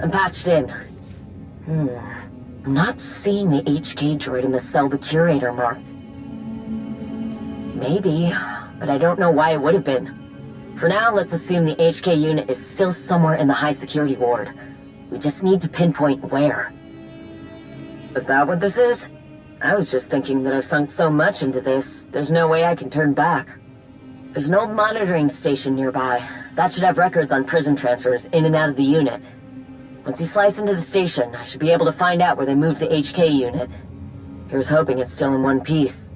I'm patched in. I'm not seeing the HK droid in the cell the Curator marked. Maybe, but I don't know why it would have been. For now, let's assume the HK unit is still somewhere in the high-security ward. We just need to pinpoint where. Is that what this is? I was just thinking that I've sunk so much into this, there's no way I can turn back. There's an old monitoring station nearby. That should have records on prison transfers in and out of the unit. Once you slice into the station, I should be able to find out where they moved the HK unit. Here's hoping it's still in one piece.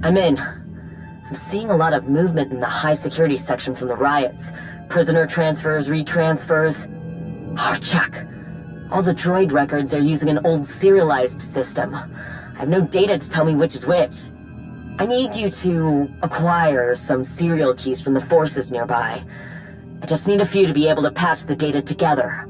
I'm in. I'm seeing a lot of movement in the high security section from the riots. Prisoner transfers, retransfers. Oh, check. All the droid records are using an old serialized system. I have no data to tell me which is which. I need you to acquire some serial keys from the forces nearby. I just need a few to be able to patch the data together.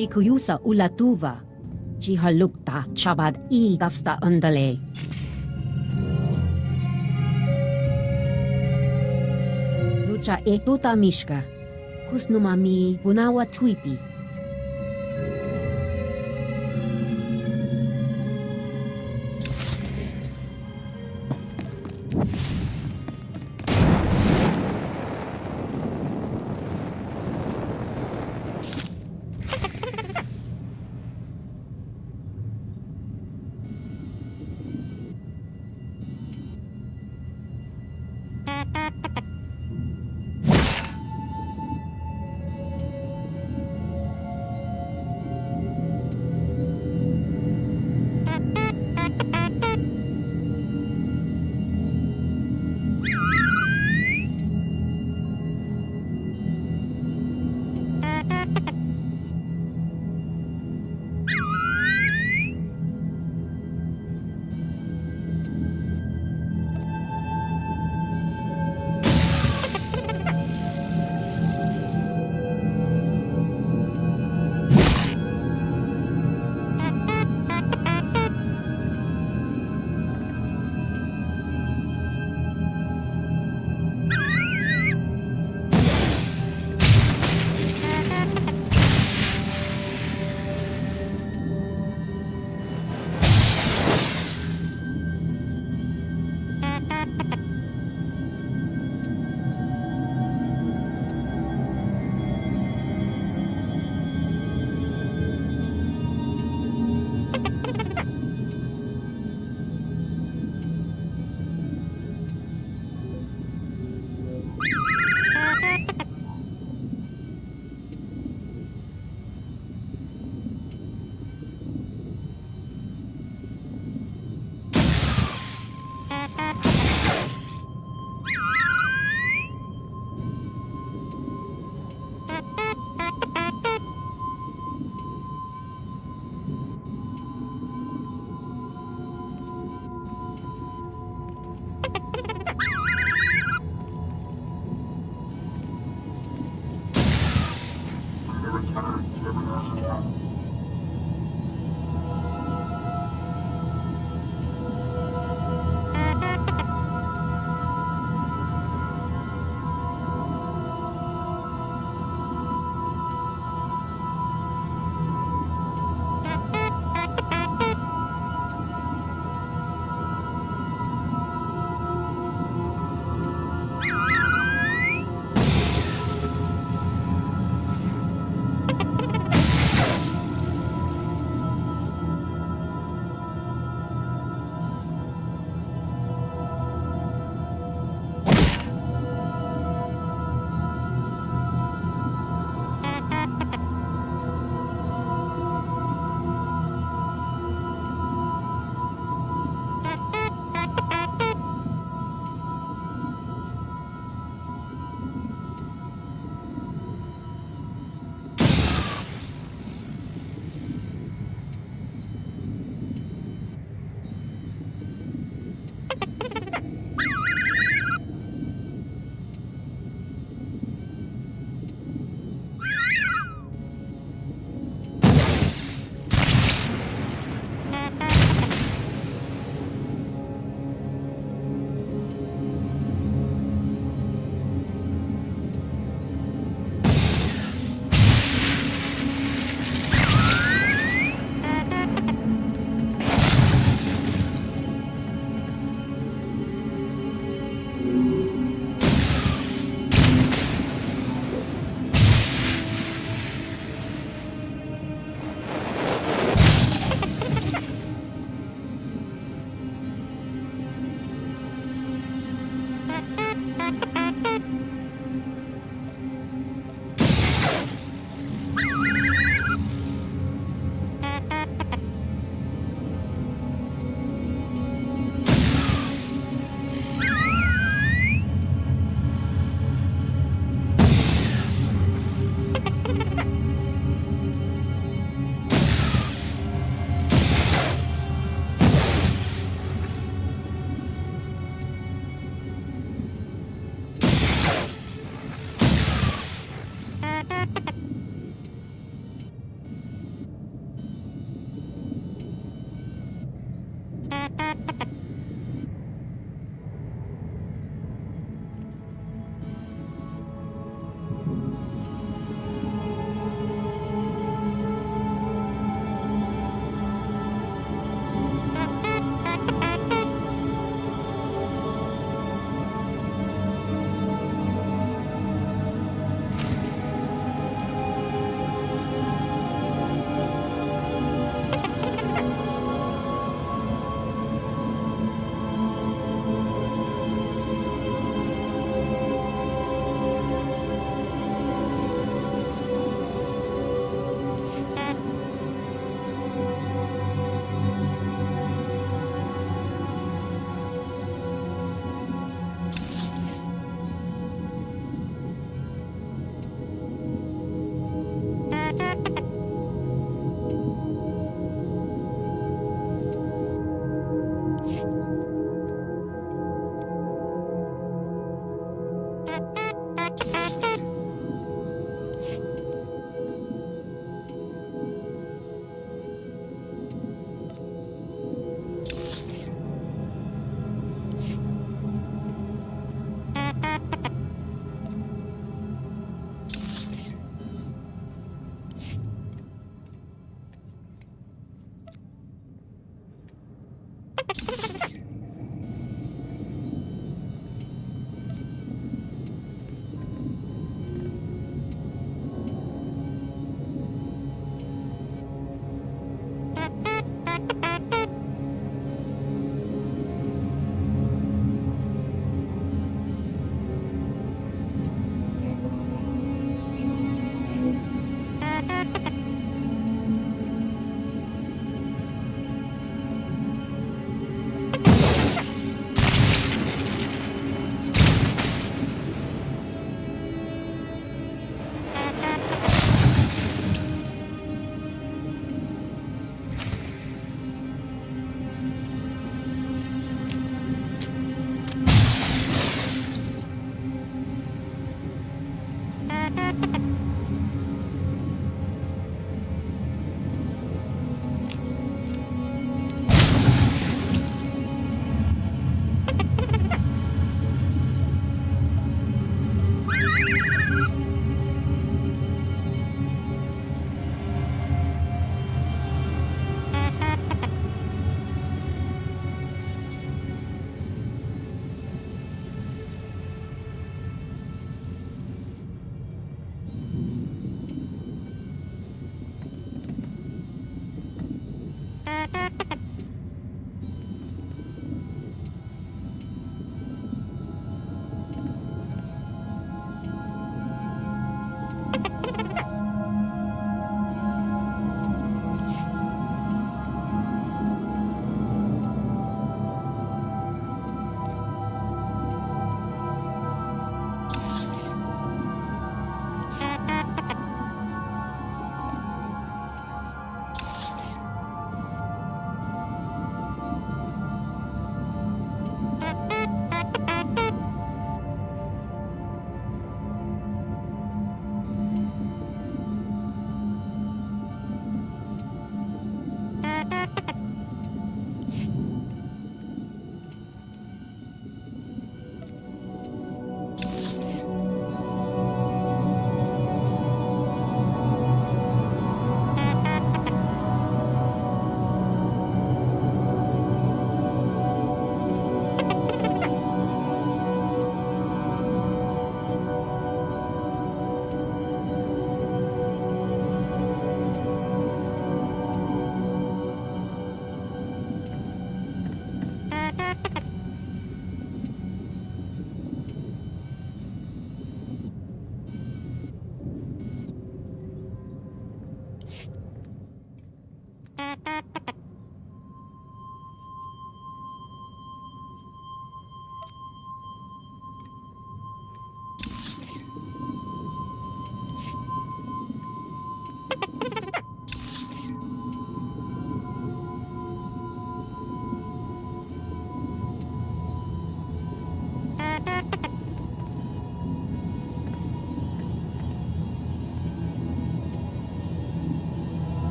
Chikuyusa ulatuva. Chihalukta chabad I gafsta undale. Lucha e tuta mishka. Kusnumami bunawa twipi.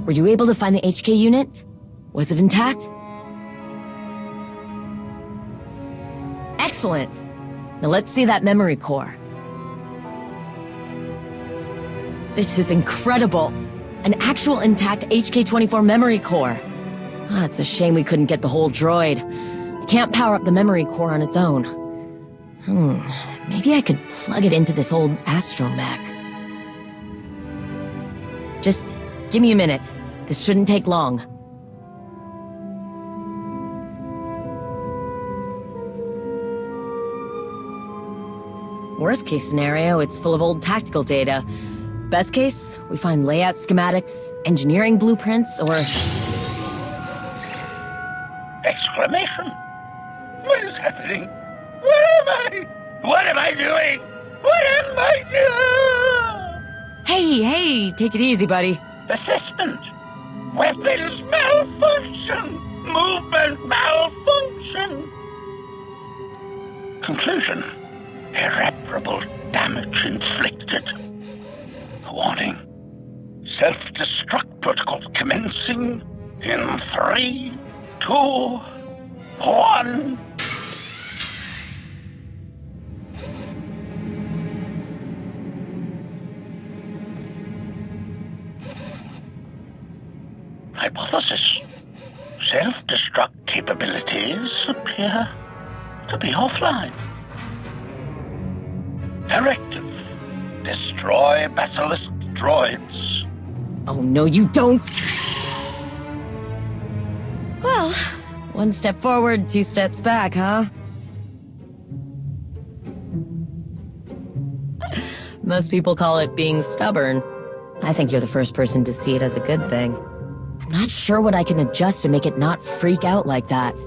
Were you able to find the HK unit? Was it intact? Excellent! Now let's see that memory core. This is incredible! An actual intact HK-24 memory core. Ah, it's a shame we couldn't get the whole droid. It can't power up the memory core on its own. Maybe I could plug it into this old astromech. Just give me a minute. This shouldn't take long. Worst case scenario, it's full of old tactical data. Best case, we find layout schematics, engineering blueprints, or... Exclamation! What is happening? Where am I? What am I doing? What am I doing? Hey, take it easy, buddy. Assessment. Weapons malfunction. Movement malfunction. Conclusion. Irreparable damage inflicted. Warning. Self-destruct protocol commencing in 3, 2, 1. Hypothesis. Self-destruct capabilities appear to be offline. Directive. Destroy Basilisk droids. Oh, no, you don't! Well, one step forward, 2 steps back, huh? Most people call it being stubborn. I think you're the first person to see it as a good thing. I'm not sure what I can adjust to make it not freak out like that.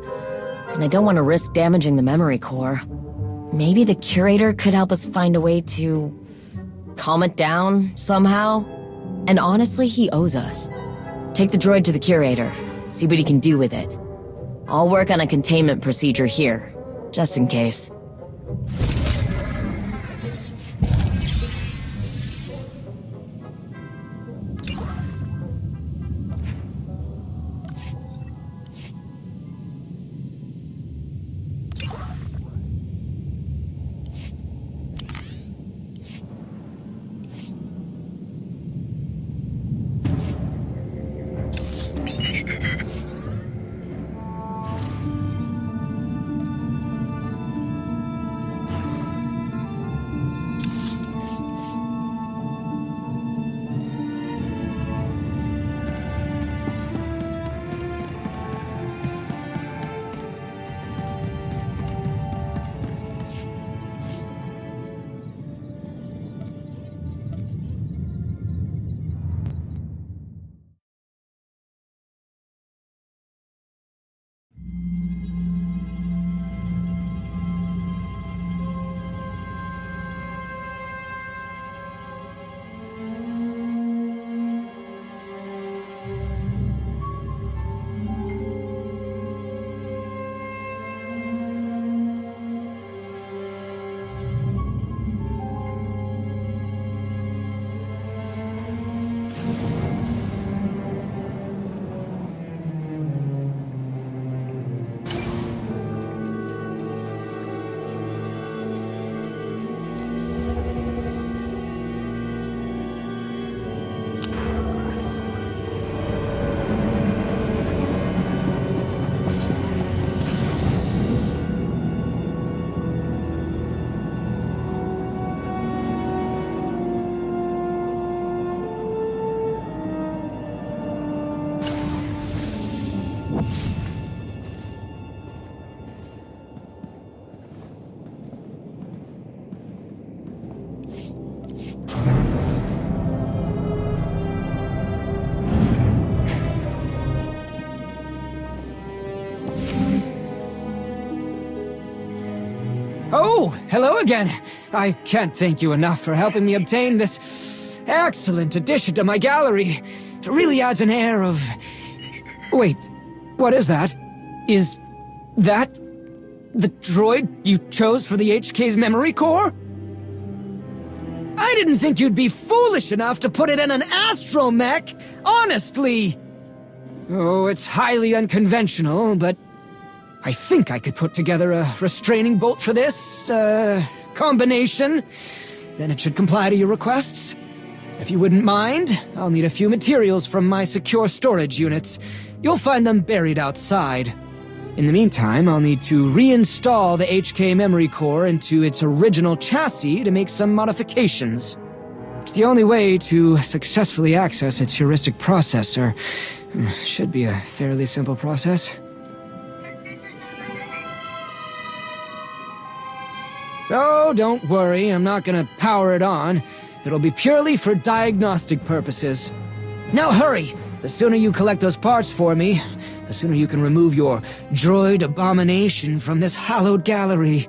And I don't want to risk damaging the memory core. Maybe the curator could help us find a way to calm it down somehow. And honestly, he owes us. Take the droid to the curator, see what he can do with it. I'll work on a containment procedure here, just in case. Oh, hello again. I can't thank you enough for helping me obtain this excellent addition to my gallery. It really adds an air of... Wait, what is that? Is that the droid you chose for the HK's memory core? I didn't think you'd be foolish enough to put it in an astromech, honestly. Oh, it's highly unconventional, but I think I could put together a restraining bolt for this, combination. Then it should comply to your requests. If you wouldn't mind, I'll need a few materials from my secure storage units. You'll find them buried outside. In the meantime, I'll need to reinstall the HK memory core into its original chassis to make some modifications. It's the only way to successfully access its heuristic processor. Should be a fairly simple process. Oh, don't worry, I'm not gonna power it on. It'll be purely for diagnostic purposes. Now hurry! The sooner you collect those parts for me, the sooner you can remove your droid abomination from this hallowed gallery.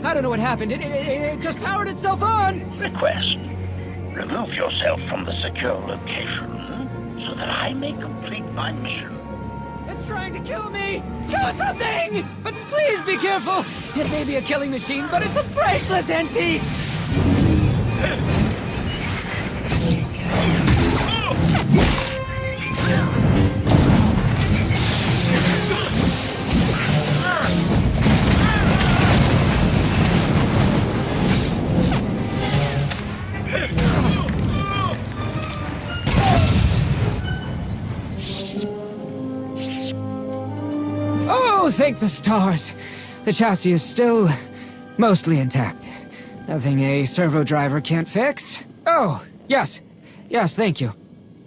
I don't know what happened. It just powered itself on. Request. Remove yourself from the secure location so that I may complete my mission. It's trying to kill me! Do something! But please be careful! It may be a killing machine, but it's a priceless antique! Oh, thank the stars. The chassis is still mostly intact. Nothing a servo driver can't fix. Oh, yes. Yes, thank you.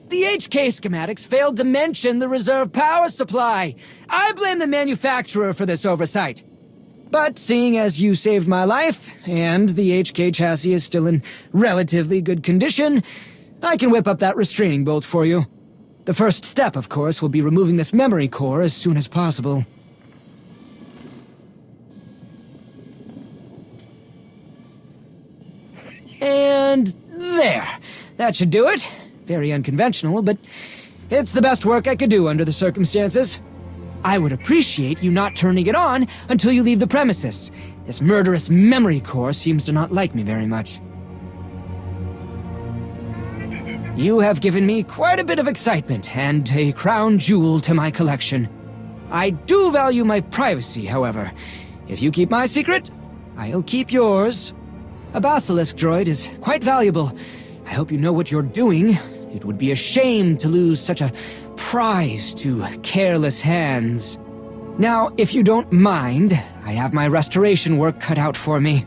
The HK schematics failed to mention the reserve power supply. I blame the manufacturer for this oversight. But seeing as you saved my life, and the HK chassis is still in relatively good condition, I can whip up that restraining bolt for you. The first step, of course, will be removing this memory core as soon as possible. And there. That should do it. Very unconventional, but it's the best work I could do under the circumstances. I would appreciate you not turning it on until you leave the premises. This murderous memory core seems to not like me very much. You have given me quite a bit of excitement and a crown jewel to my collection. I do value my privacy, however. If you keep my secret, I'll keep yours. A Basilisk droid is quite valuable. I hope you know what you're doing. It would be a shame to lose such a prize to careless hands. Now, if you don't mind, I have my restoration work cut out for me.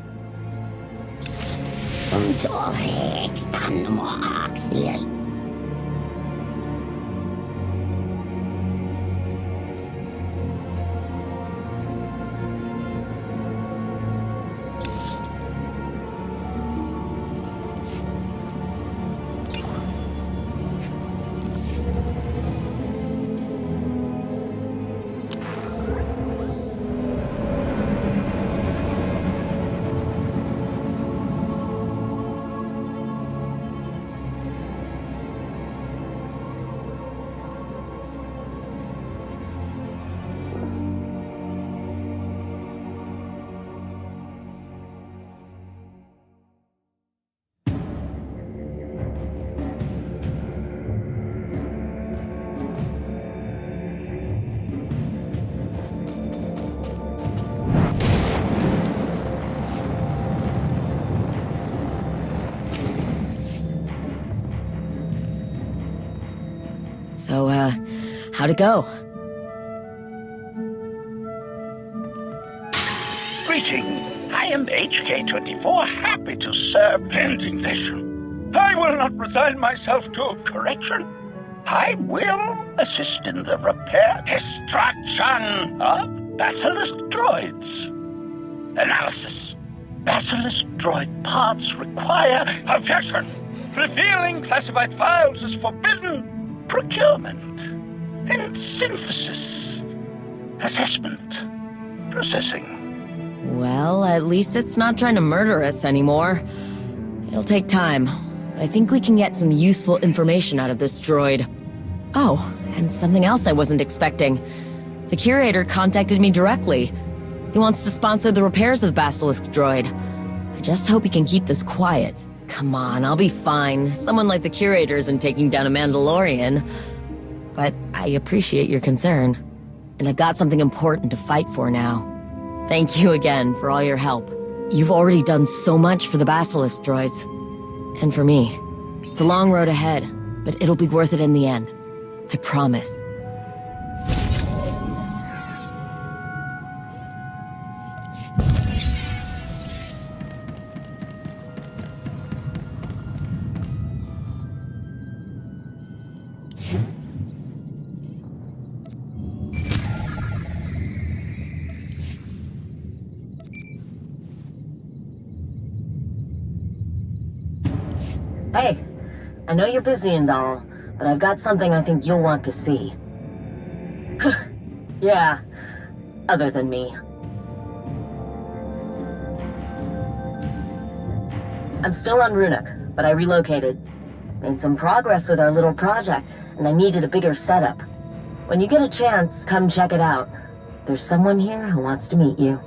So, how'd it go? Greetings. I am HK-24, happy to serve pending mission. I will not resign myself to correction. I will assist in the repair, destruction of Basilisk droids. Analysis. Basilisk droid parts require objection. Revealing classified files is forbidden. Procurement and synthesis. Assessment. Processing. Well, at least it's not trying to murder us anymore. It'll take time, but I think we can get some useful information out of this droid. Oh, and something else I wasn't expecting. The curator contacted me directly. He wants to sponsor the repairs of the Basilisk droid. I just hope he can keep this quiet. Come on, I'll be fine. Someone like the curator isn't taking down a Mandalorian. But I appreciate your concern. And I've got something important to fight for now. Thank you again for all your help. You've already done so much for the Basilisk droids. And for me. It's a long road ahead, but it'll be worth it in the end. I promise. Hey, I know you're busy and all, but I've got something I think you'll want to see. Yeah, other than me. I'm still on Runuk, but I relocated. Made some progress with our little project, and I needed a bigger setup. When you get a chance, come check it out. There's someone here who wants to meet you.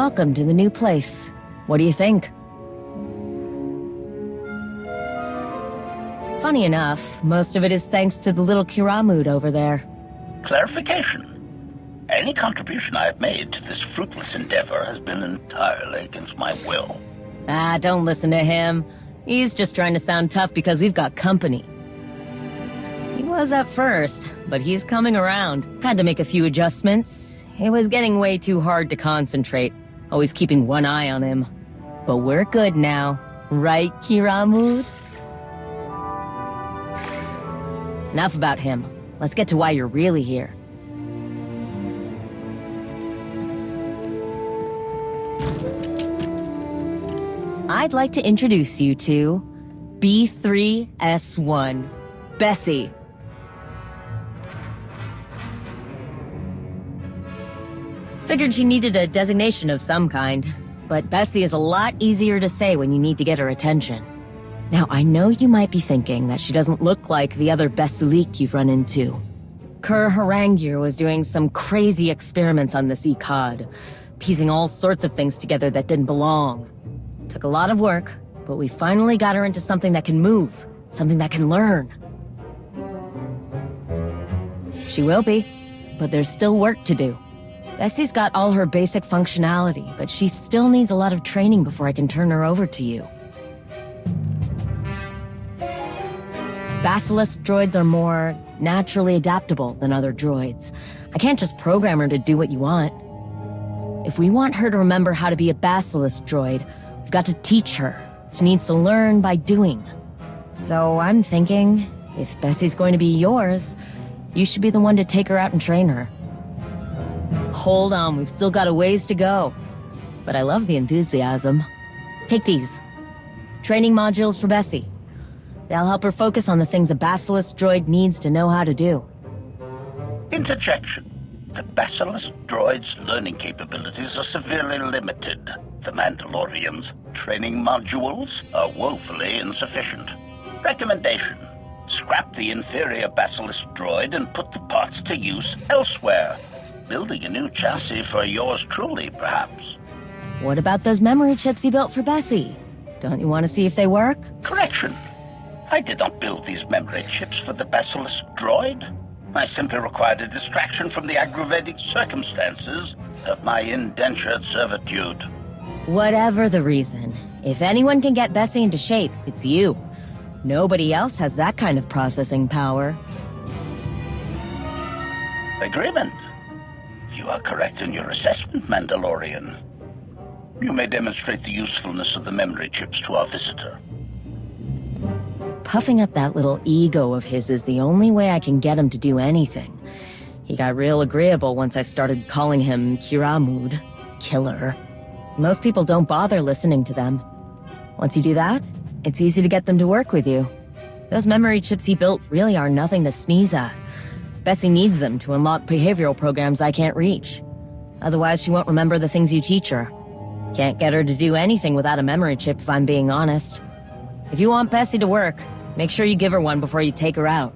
Welcome to the new place. What do you think? Funny enough, most of it is thanks to the little Kiramud over there. Clarification. Any contribution I've made to this fruitless endeavor has been entirely against my will. Ah, don't listen to him. He's just trying to sound tough because we've got company. He was at first, but he's coming around. Had to make a few adjustments. It was getting way too hard to concentrate, always keeping one eye on him. But we're good now, right, Kiramud? Enough about him. Let's get to why you're really here. I'd like to introduce you to B3S1, Bessie. Figured she needed a designation of some kind, but Bessie is a lot easier to say when you need to get her attention. Now, I know you might be thinking that she doesn't look like the other Basilisk you've run into. Kerr Harangir was doing some crazy experiments on this Ecod, piecing all sorts of things together that didn't belong. Took a lot of work, but we finally got her into something that can move, something that can learn. She will be, but there's still work to do. Bessie's got all her basic functionality, but she still needs a lot of training before I can turn her over to you. Basilisk droids are more naturally adaptable than other droids. I can't just program her to do what you want. If we want her to remember how to be a Basilisk droid, we've got to teach her. She needs to learn by doing. So I'm thinking, if Bessie's going to be yours, you should be the one to take her out and train her. Hold on, we've still got a ways to go. But I love the enthusiasm. Take these. Training modules for Bessie. They'll help her focus on the things a Basilisk droid needs to know how to do. Interjection. The Basilisk droid's learning capabilities are severely limited. The Mandalorian's training modules are woefully insufficient. Recommendation. Scrap the inferior Basilisk droid and put the parts to use elsewhere. Building a new chassis for yours truly, perhaps. What about those memory chips you built for Bessie? Don't you want to see if they work? Correction. I did not build these memory chips for the Basilisk droid. I simply required a distraction from the aggravating circumstances of my indentured servitude. Whatever the reason, if anyone can get Bessie into shape, it's you. Nobody else has that kind of processing power. Agreement. You are correct in your assessment, Mandalorian. You may demonstrate the usefulness of the memory chips to our visitor. Puffing up that little ego of his is the only way I can get him to do anything. He got real agreeable once I started calling him Kiramud, killer. Most people don't bother listening to them. Once you do that, it's easy to get them to work with you. Those memory chips he built really are nothing to sneeze at. Bessie needs them to unlock behavioral programs I can't reach. Otherwise, she won't remember the things you teach her. Can't get her to do anything without a memory chip, if I'm being honest. If you want Bessie to work, make sure you give her one before you take her out.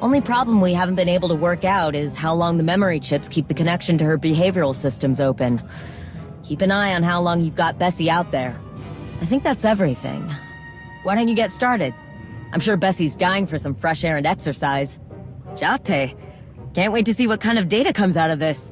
Only problem we haven't been able to work out is how long the memory chips keep the connection to her behavioral systems open. Keep an eye on how long you've got Bessie out there. I think that's everything. Why don't you get started? I'm sure Bessie's dying for some fresh air and exercise. Jate, can't wait to see what kind of data comes out of this.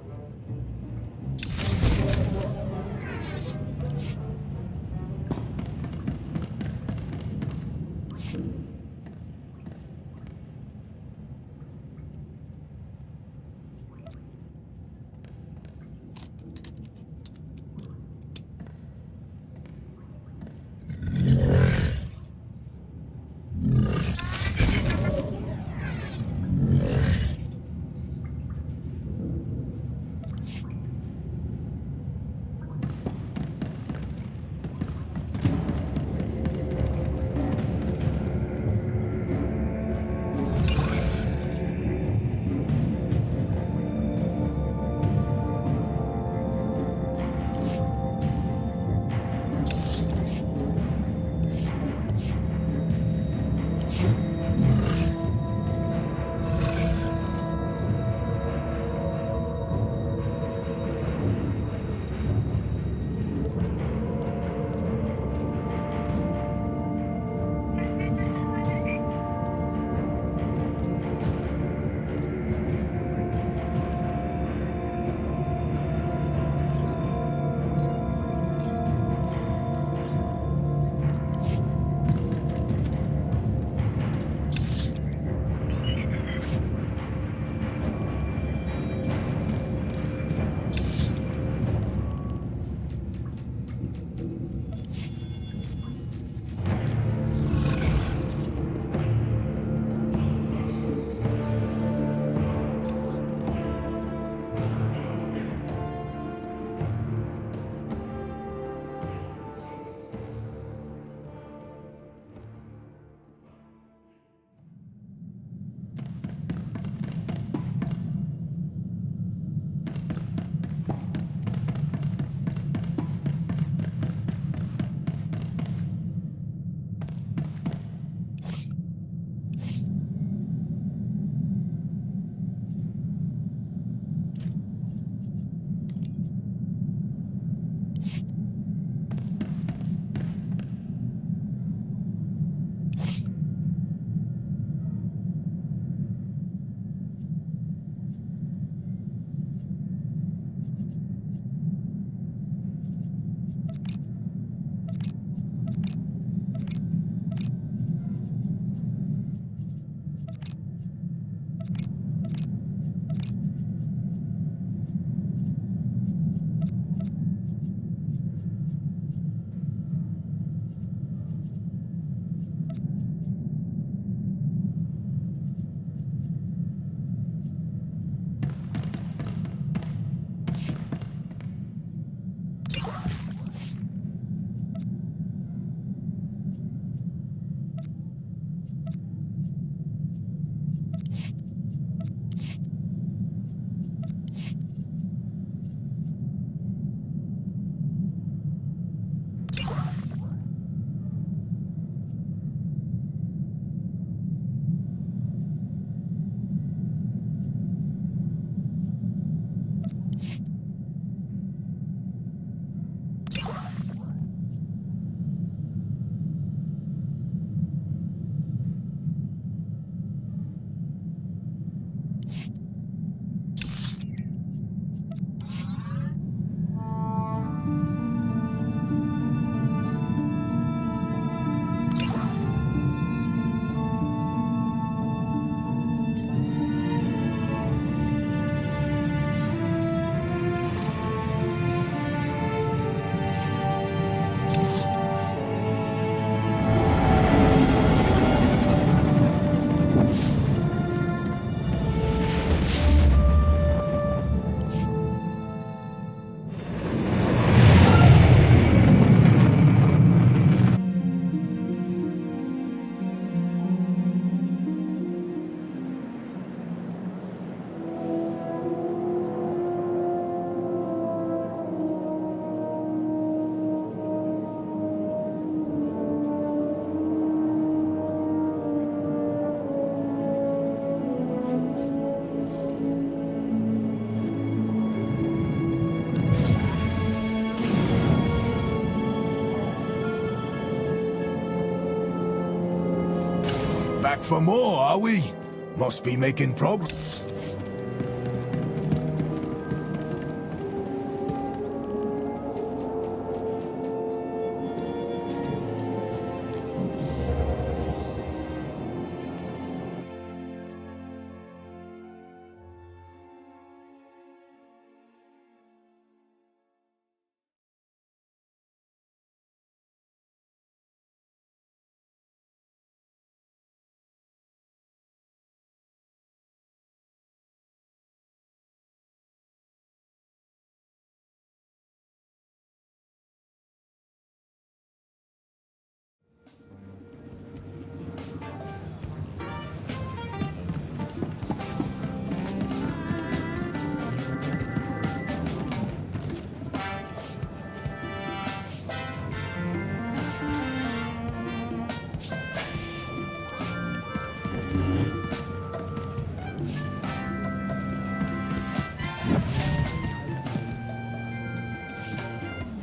Back for more, are we? Must be making progress.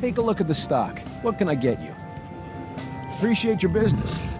Take a look at the stock. What can I get you? Appreciate your business.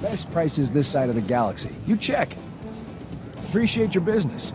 Best prices this side of the galaxy. You check. Appreciate your business.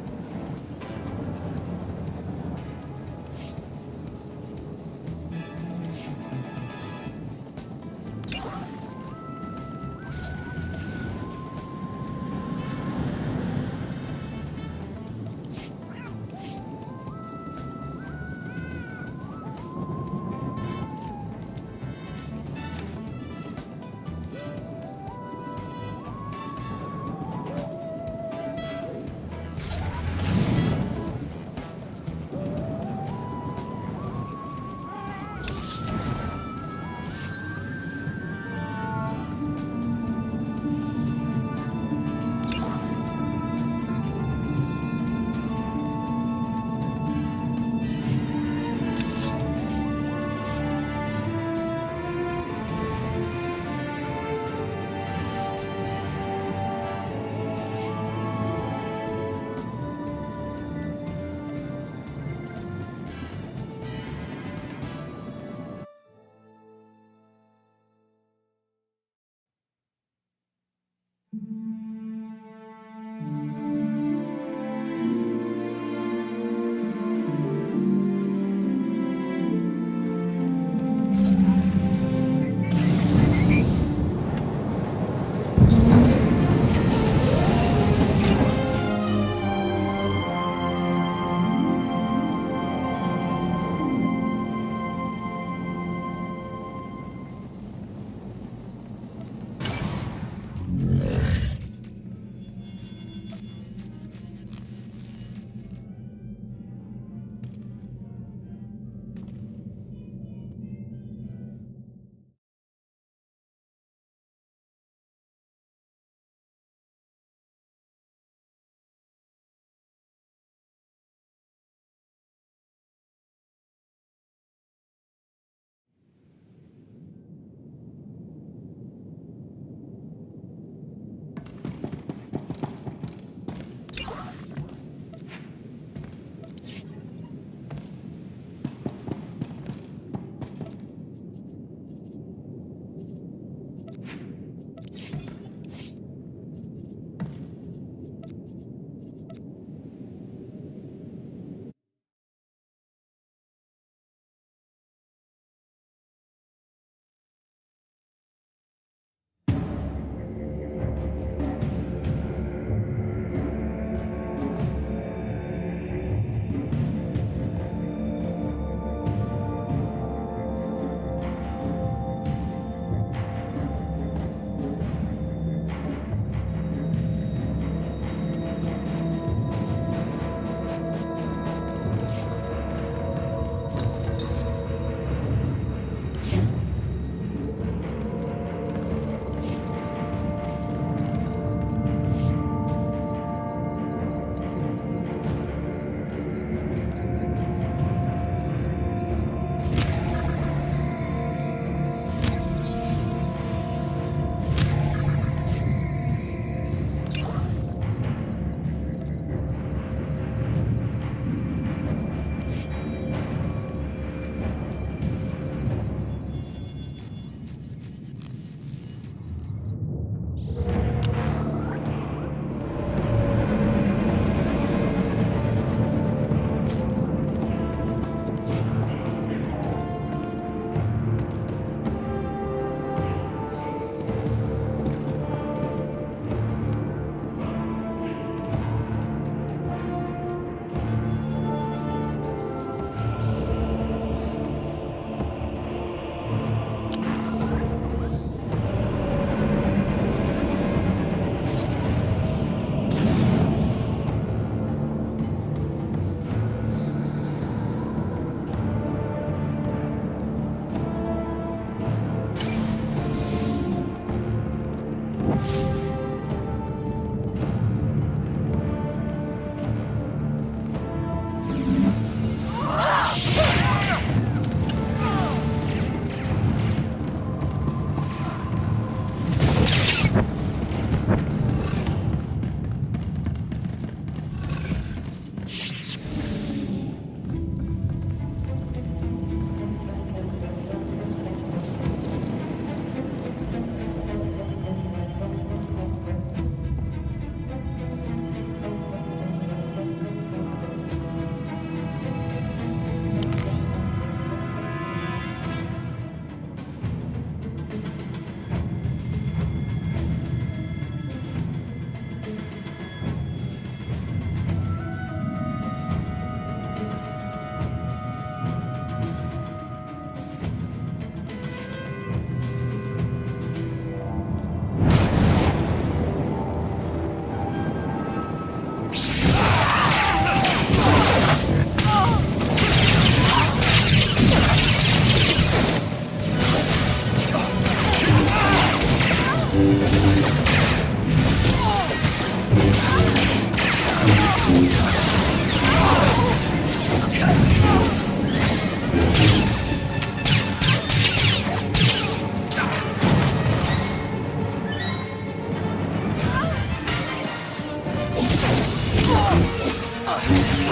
Darth.